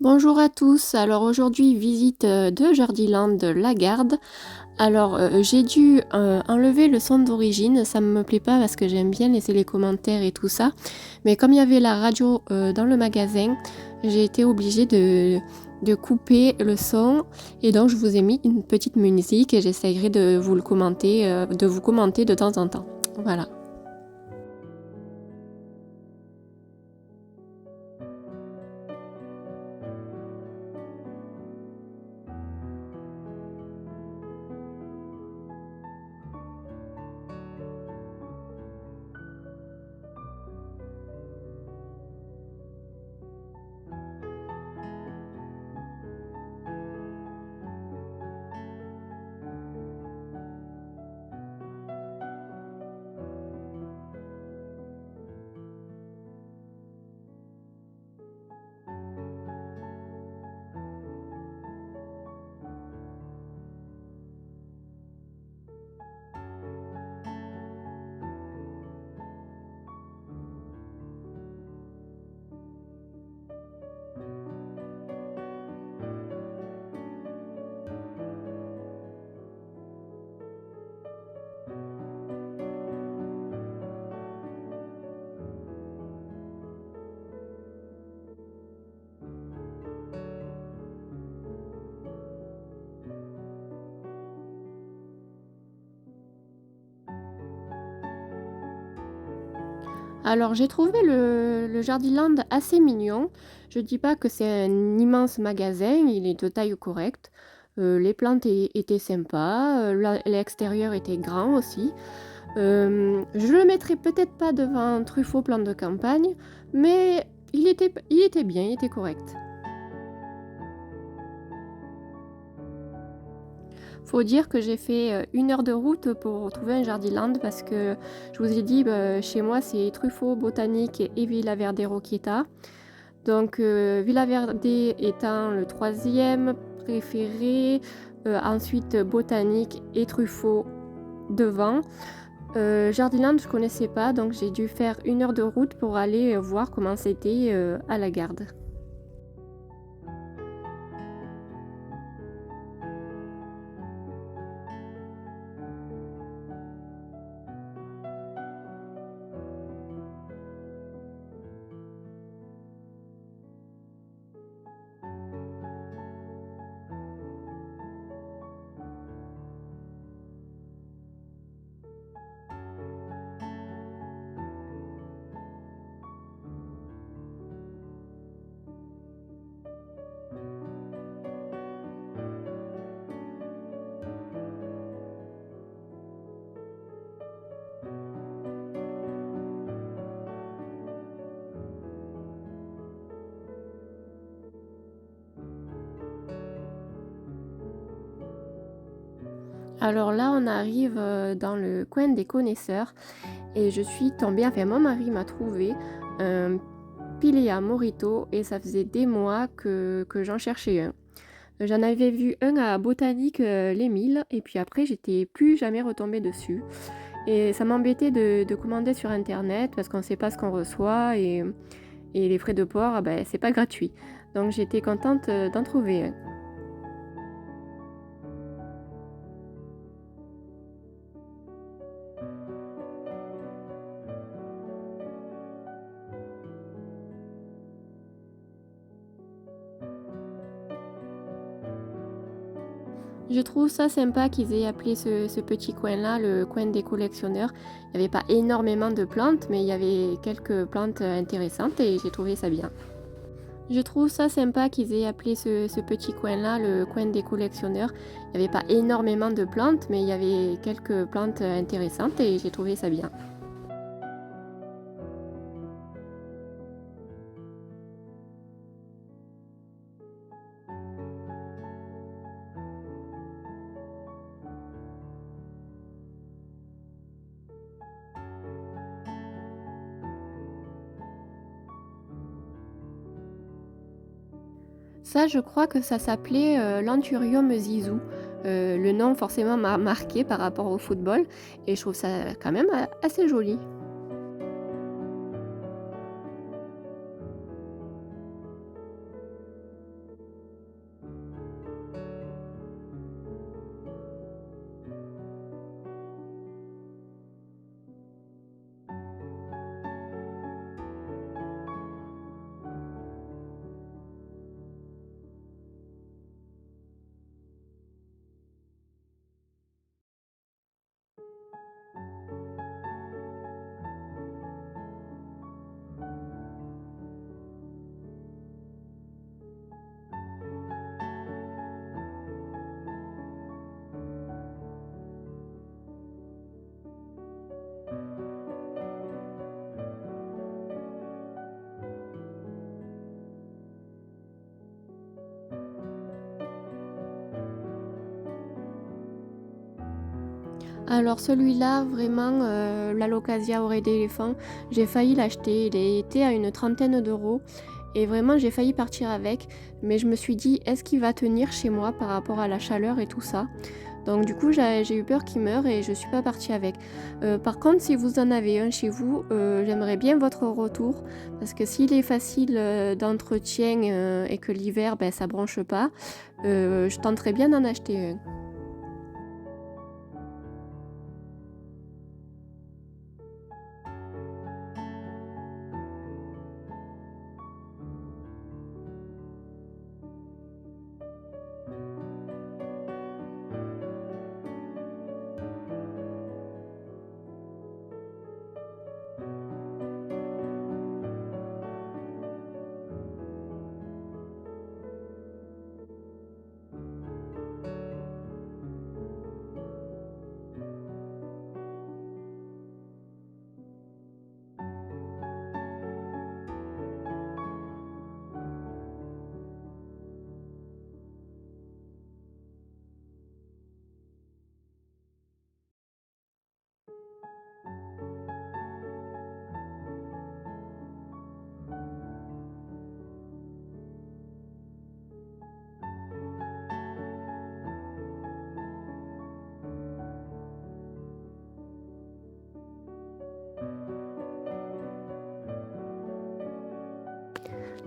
Bonjour à tous, alors aujourd'hui visite de Jardiland Lagarde. Alors j'ai dû enlever le son d'origine, ça me plaît pas parce que j'aime bien laisser les commentaires et tout ça. Mais comme il y avait la radio dans le magasin, j'ai été obligée de couper le son et donc je vous ai mis une petite musique et j'essayerai de vous le commenter, de vous commenter de temps en temps. Voilà. Alors j'ai trouvé le Jardiland assez mignon. Je dis pas que c'est un immense magasin, il est de taille correcte. Les plantes étaient sympas, l'extérieur était grand aussi. Je le mettrai peut-être pas devant un Truffaut plan de campagne, mais il était bien, il était correct. Faut dire que j'ai fait 1 heure de route pour trouver un Jardiland parce que je vous ai dit, chez moi c'est Truffaut, Botanique et Villa Verde Roquieta. Donc Villa Verde étant le troisième préféré, ensuite Botanique et Truffaut devant. Jardiland je connaissais pas donc j'ai dû faire 1 heure de route pour aller voir comment c'était à la garde. Alors là on arrive dans le coin des connaisseurs et je suis tombée, enfin mon mari m'a trouvé un Pilea Morito et ça faisait des mois que j'en cherchais un. J'en avais vu un à Botanique les 1000 et puis après j'étais plus jamais retombée dessus. Et ça m'embêtait de commander sur internet parce qu'on ne sait pas ce qu'on reçoit et les frais de port, ah ben, c'est pas gratuit. Donc j'étais contente d'en trouver un. Je trouve ça sympa qu'ils aient appelé ce petit coin-là le coin des collectionneurs. Il n'y avait pas énormément de plantes, mais il y avait quelques plantes intéressantes et j'ai trouvé ça bien. Je trouve ça sympa qu'ils aient appelé ce petit coin-là le coin des collectionneurs. Il n'y avait pas énormément de plantes, mais il y avait quelques plantes intéressantes et j'ai trouvé ça bien. Ça, je crois que ça s'appelait l'Anthurium zizou. Le nom forcément m'a marqué par rapport au football et je trouve ça quand même assez joli. Alors celui-là, vraiment, l'Alocasia oreille d'éléphant, j'ai failli l'acheter. Il était à une trentaine d'euros et vraiment j'ai failli partir avec, mais je me suis dit: «Est-ce qu'il va tenir chez moi par rapport à la chaleur et tout ça?» Donc du coup, j'ai eu peur qu'il meure et je suis pas partie avec. Par contre, si vous en avez un chez vous, j'aimerais bien votre retour parce que s'il est facile, d'entretien, et que l'hiver, ça bronche pas, je tenterais bien d'en acheter un.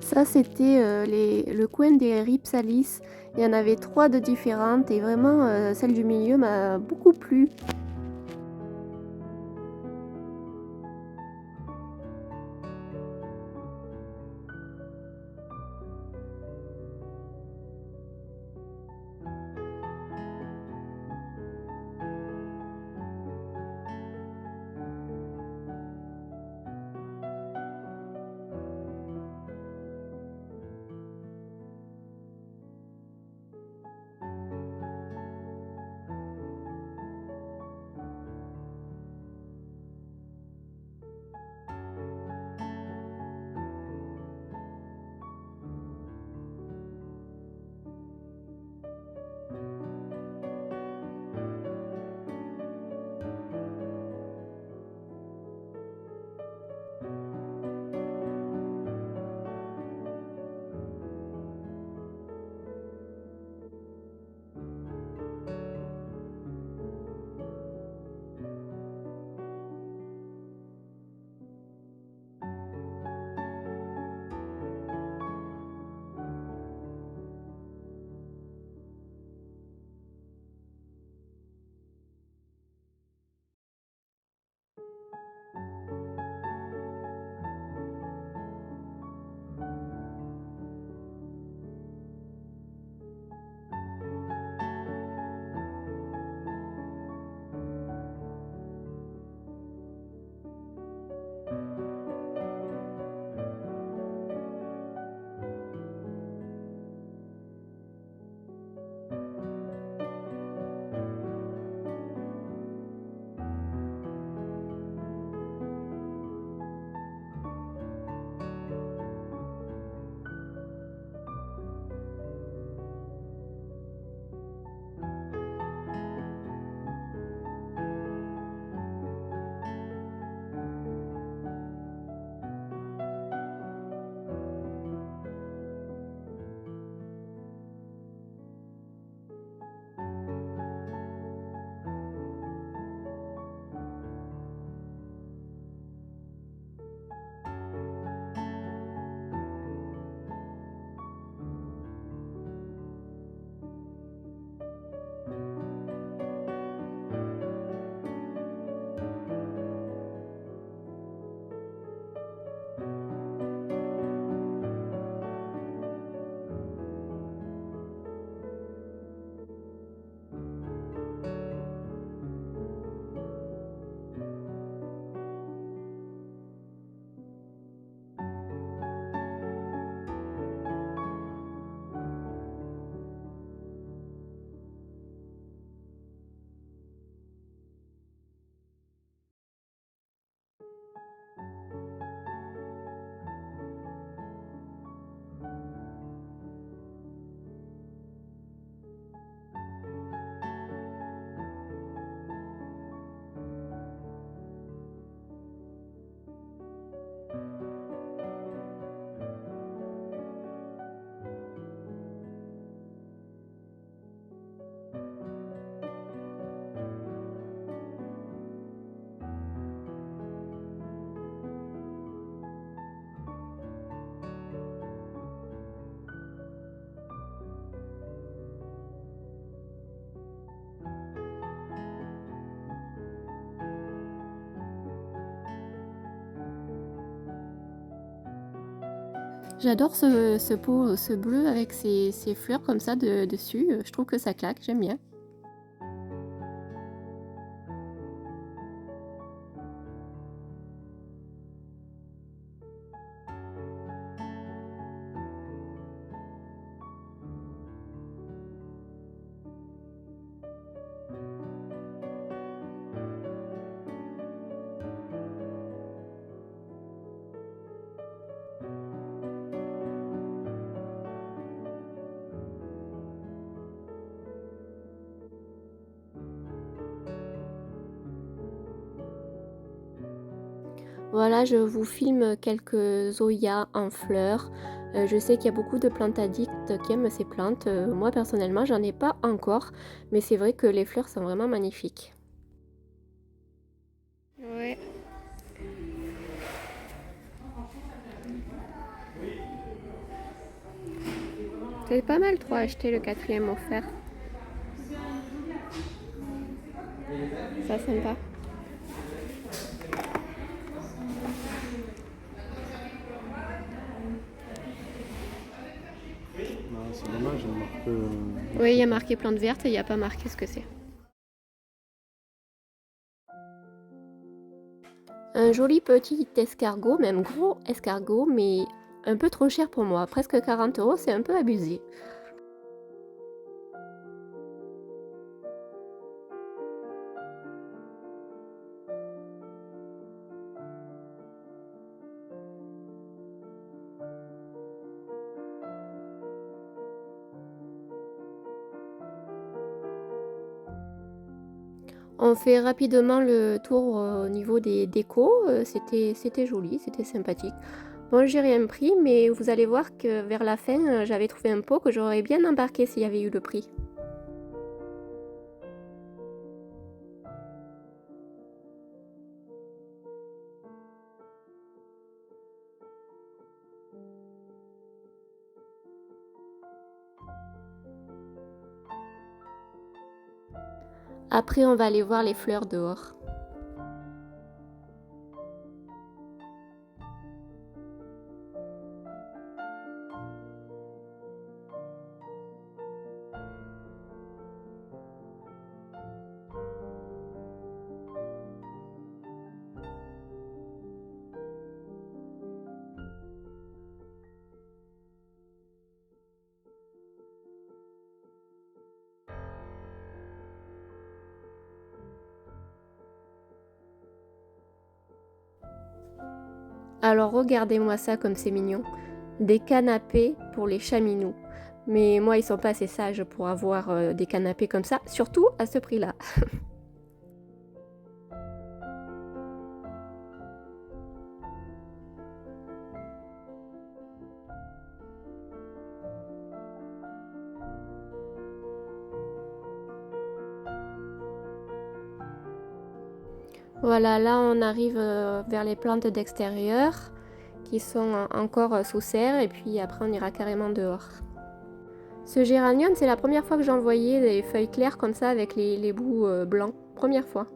Ça, c'était, le coin des Rhipsalis. Il y en avait 3 de différentes et vraiment, celle du milieu m'a beaucoup plu. J'adore ce pot, ce bleu avec ces fleurs comme ça dessus, je trouve que ça claque, j'aime bien. Voilà, je vous filme quelques zoyas en fleurs. Je sais qu'il y a beaucoup de plantes addicts qui aiment ces plantes. Moi personnellement, j'en ai pas encore, mais c'est vrai que les fleurs sont vraiment magnifiques. Ouais, c'est pas mal 3 acheter le quatrième offert. Ça sympa. Ah, c'est dommage, il marque, Oui, il y marque a pas. marqué plante verte et il n'y a pas marqué ce que c'est. Un joli petit escargot, même gros escargot, mais un peu trop cher pour moi. Presque 40 €, c'est un peu abusé. On fait rapidement le tour, au niveau des décos, c'était joli, c'était sympathique. Bon, j'ai rien pris, mais vous allez voir que vers la fin, j'avais trouvé un pot que j'aurais bien embarqué s'il y avait eu le prix. Après, on va aller voir les fleurs dehors. Alors regardez-moi ça comme c'est mignon. Des canapés pour les chaminous. Mais moi, ils sont pas assez sages pour avoir, des canapés comme ça, surtout à ce prix-là. Voilà, là, on arrive, vers les plantes d'extérieur qui sont encore, sous serre et puis après on ira carrément dehors. Ce géranium, c'est la première fois que j'en voyais des feuilles claires comme ça avec les bouts, blancs. Première fois.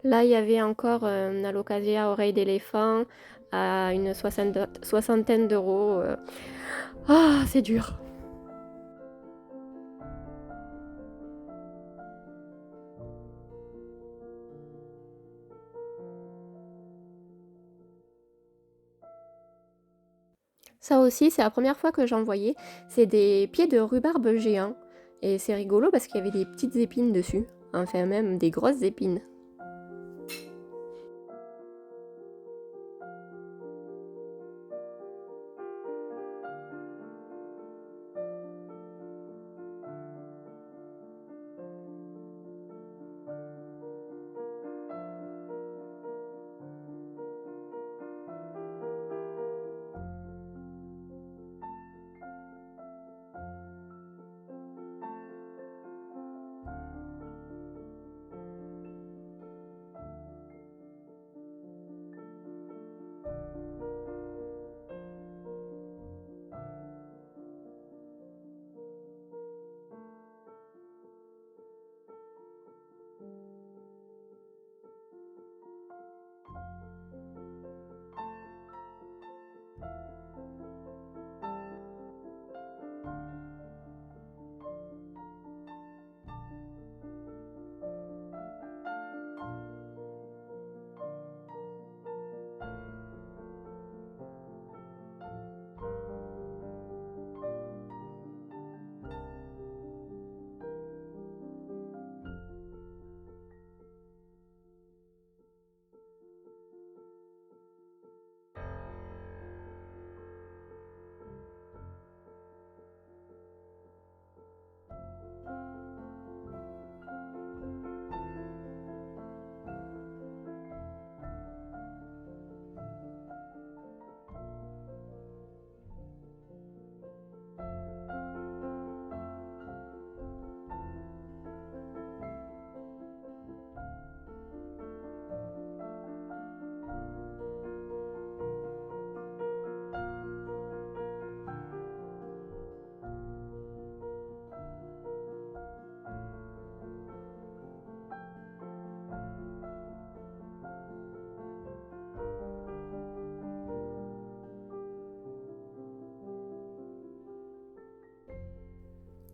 Là, il y avait encore un alocasia oreille d'éléphant à une soixantaine d'euros. Ah, c'est dur. Ça aussi, c'est la première fois que j'en voyais. C'est des pieds de rhubarbe géants. Et c'est rigolo parce qu'il y avait des petites épines dessus. Enfin, même des grosses épines.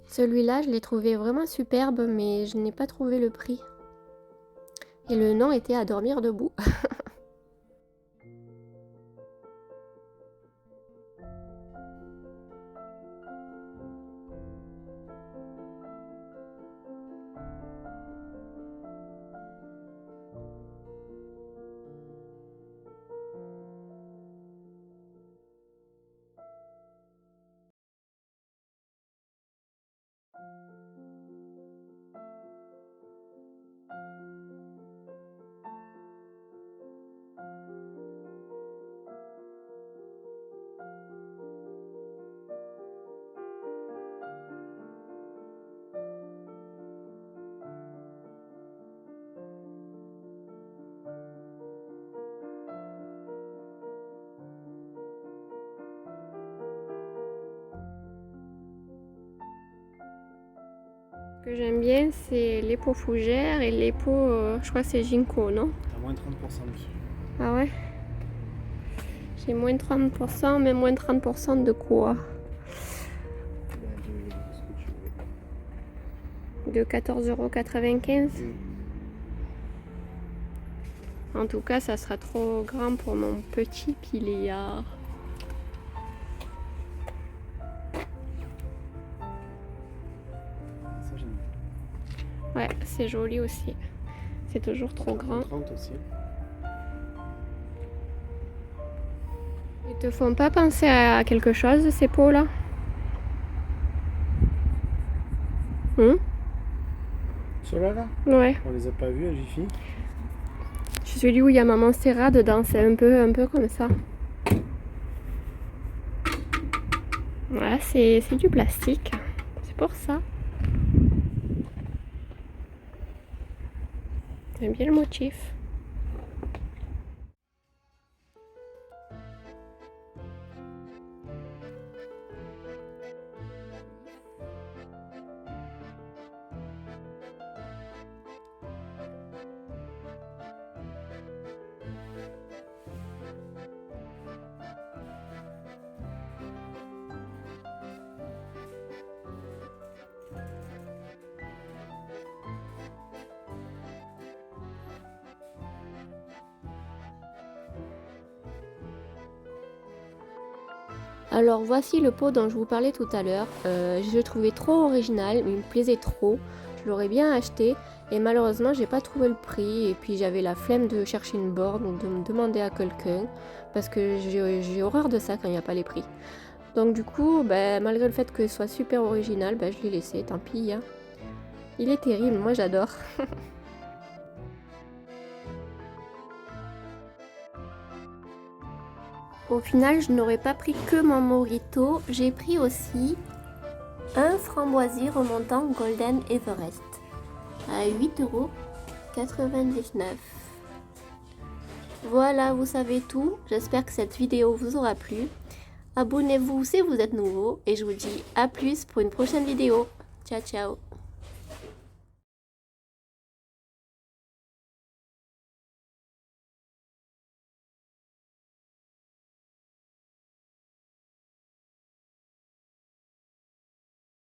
Celui-là, je l'ai trouvé vraiment superbe, mais je n'ai pas trouvé le prix. Et le nom était à dormir debout. Ce que j'aime bien, c'est les peaux fougères et les peaux, je crois que c'est ginkgo, non? À moins 30% dessus. Ah ouais? J'ai moins de 30%, mais moins de 30% de quoi? Ce que tu veux. De 14,95 €. En tout cas, ça sera trop grand pour mon petit piléard. Ça j'aime bien. Ouais, c'est joli aussi. C'est toujours trop grand. 30 aussi. Ils te font pas penser à quelque chose, ces peaux-là? Ceux-là, Ouais. on les a pas vus à Jiffy. Celui où il y a Maman Serra dedans, c'est un peu comme ça. Voilà, c'est du plastique. C'est pour ça. J'aime bien le motif. Alors voici le pot dont je vous parlais tout à l'heure. Je le trouvais trop original, il me plaisait trop. Je l'aurais bien acheté et malheureusement j'ai pas trouvé le prix et puis j'avais la flemme de chercher une borne ou de me demander à quelqu'un parce que j'ai horreur de ça quand il n'y a pas les prix. Donc du coup, malgré le fait que ce soit super original, je l'ai laissé, tant pis. Hein. Il est terrible, moi j'adore. Au final, je n'aurais pas pris que mon mojito, j'ai pris aussi un framboisier remontant Golden Everest à 8,99 €. Voilà, vous savez tout. J'espère que cette vidéo vous aura plu. Abonnez-vous si vous êtes nouveau et je vous dis à plus pour une prochaine vidéo. Ciao, ciao.